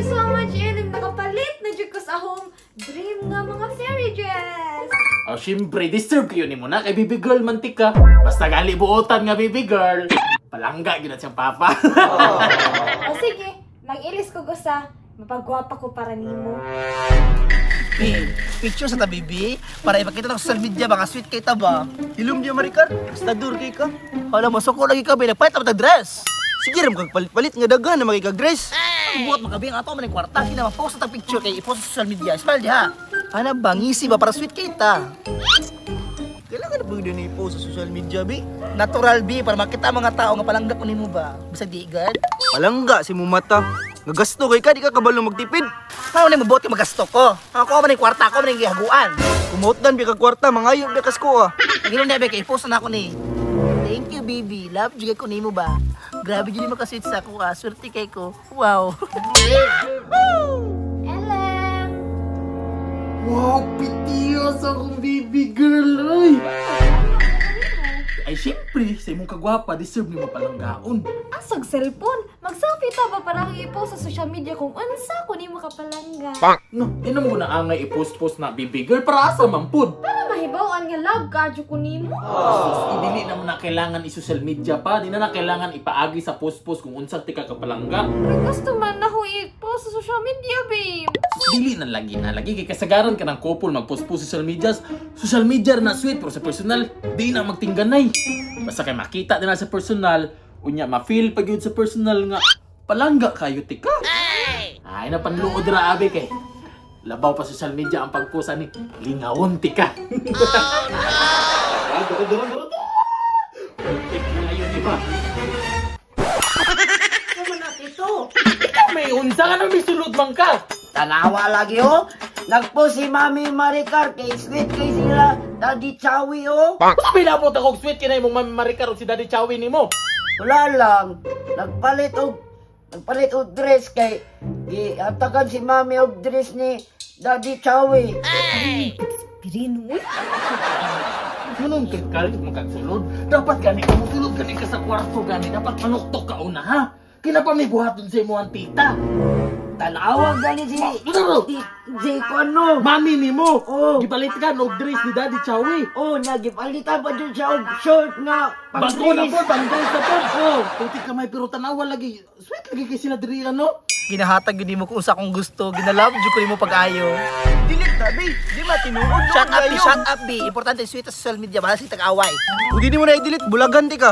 you so much, Elim. Nakapalit na dyan ko sa home dream nga mga fairy dress. Oh, syempre, deserve kayo ni mo na kay baby girl mantika. Basta gali buotan nga baby girl. Palangga gina siyang papa. O sige, mag-ilis ko gusta. Mapagwapa ko para nimo. Picture sa tabi, B. Para ipakita ng social media, mga sweet kay taba. Hilom niya, Maricar. Basta dur kay ka. Hala, masoko lagi ka, binagpahit ang dress. Sige, ram kang palit nga daga na magigag-dress. Buot makabi ang ato, maning kwarta. Kina ma-post ang picture kay i-post sa social media. Smile diha. Ana, bangisi ba para sweet kay ta? Kailangan na pwede na i-post sa social media, B. Natural, B, para makita mga tao nga palangga ko ni mo ba? Bisa di, God? Palangga, si mo mata. Gagasto kay ka, di ka kabalo magtipid. Ano na mabuot ka magasto ko? Ako man yung kwarta, ako man yung gihaguan. Kumuotan, bika kwarta, mangayon, bikas ko ah. Pag-ilan na, bika, i-post na ako ni. Thank you, baby. Love, juga ko ni mo ba? Grabe, yun yung makasweet sa ako ah. Swerte kay ko. Wow. Ellen! Wow, pitiyo sa akong baby girl, ay! Ay, syempre, sa imong kagwapa, deserve ni mo palanggaon. Asag cellphone. Mag-selfie ta ba para i-post sa social media kung unsa ko nimo kapalangga. No, ina mo na angay i-post-post na baby girl para asa man pud. Para mahibawan nga love kadyo ko nimo. Dili na mo na kailangan i-social media pa, di na kailangan ipaagi sa post-post kung unsa ti ka kapalangga. Gusto man na ko i-post sa social media, babe. Dili na lagi kay kasagaran ka ng couple magpost-post sa social media. Social media na sweet pero sa personal di na magtingganay. Basta kay makita din na sa personal, unya ma-feel pag yun sa personal nga palangga kayo tika. Ay na panluod ra abi kay labaw pa social media ang pagpost ani lingawon tika. Ano na ito? Ikaw may unsa ka nang misulod man ka. Tanawa lagi oh. Nagpo si Mami Maricar kay sweet kay sila Daddy Chowi oh. Sabi na po takog sweet kinay mong Mami Maricar o si Daddy Chowi nimo. Wala lang. Nagpalit og dress kay hatagan si Mami og dress ni Daddy Chowi. Pirino, uy. Munong kay magkasulod. Dapat gani ka musulod gani ka sa kwarto gani dapat manuktok ka una ha. Kina pa may buhaton sa imo ang tita. Tanawa gani si Kono. Mami nimo. Oh. Gipalit ka og dress ni Daddy Chowi. Oh, nagipalitan pa dyan siya og short nga Bago na po, bangkay sa po. Oh, putik ka may pero tanawa lagi. Sweet lagi kay sila diri ano. Ginahatag yun mo kung usa kong gusto. Ginalove yun ko mo pag-ayo. Dilit na, B. Di matinuod. Shut up, B. Importante, sweet sa social media. Bahala siya tag-away. Kung di mo na i-delete, bulagan di ka.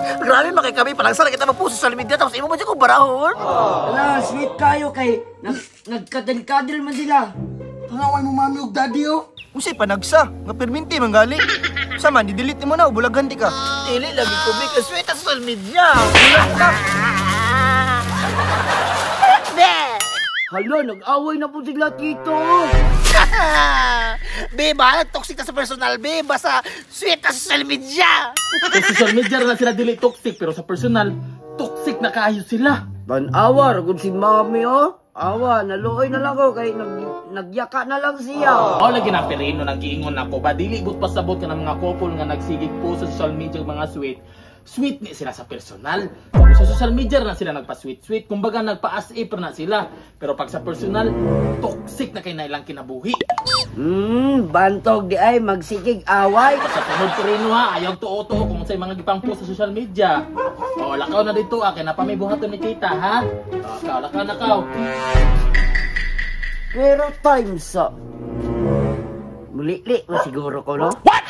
Grabe makikami. Palangsa na kita mapu sa social media. Tapos imo mo dyan kong barahon. Wala, sweet kayo kay nagkadil-kadil man sila. Tangaway mo mami og daddy oh. Usay panagsa. Nga perminti manggali. Sama, di-delete mo na. Bulagan di ka. Dili lagi ko, B. Sweet sa social media. Bulagan. Hala, nag-away na po sila, tito. Be, bahala, toxic ka sa personal, be. Basta sweet ka sa social media. Sa social media na sila dili toxic pero sa personal toxic na kaayo sila. Ban-awa, ragod si Mami, oh. Awa, naluoy na lang ako kay nagyaka na lang siya. O lagi na perino nang giingon ako ba dili but pasabot ka ng mga couple nga nagsigig po sa social media mga sweet. Sweet ni sila sa personal. Pero sa social media na sila nagpa-sweet-sweet. Kumbaga nagpa-as-if na sila. Pero pag sa personal, toxic na kay na ilang kinabuhi. Bantog di ay magsikig away. Sa sunod ko rin ha, ayaw to-to kung sa'y mga gipang post sa social media. O, lakaw na dito kaya napamibuhaton ni tita ha. O, lakaw. Pero times up. Muli-li mo siguro ko, no? What?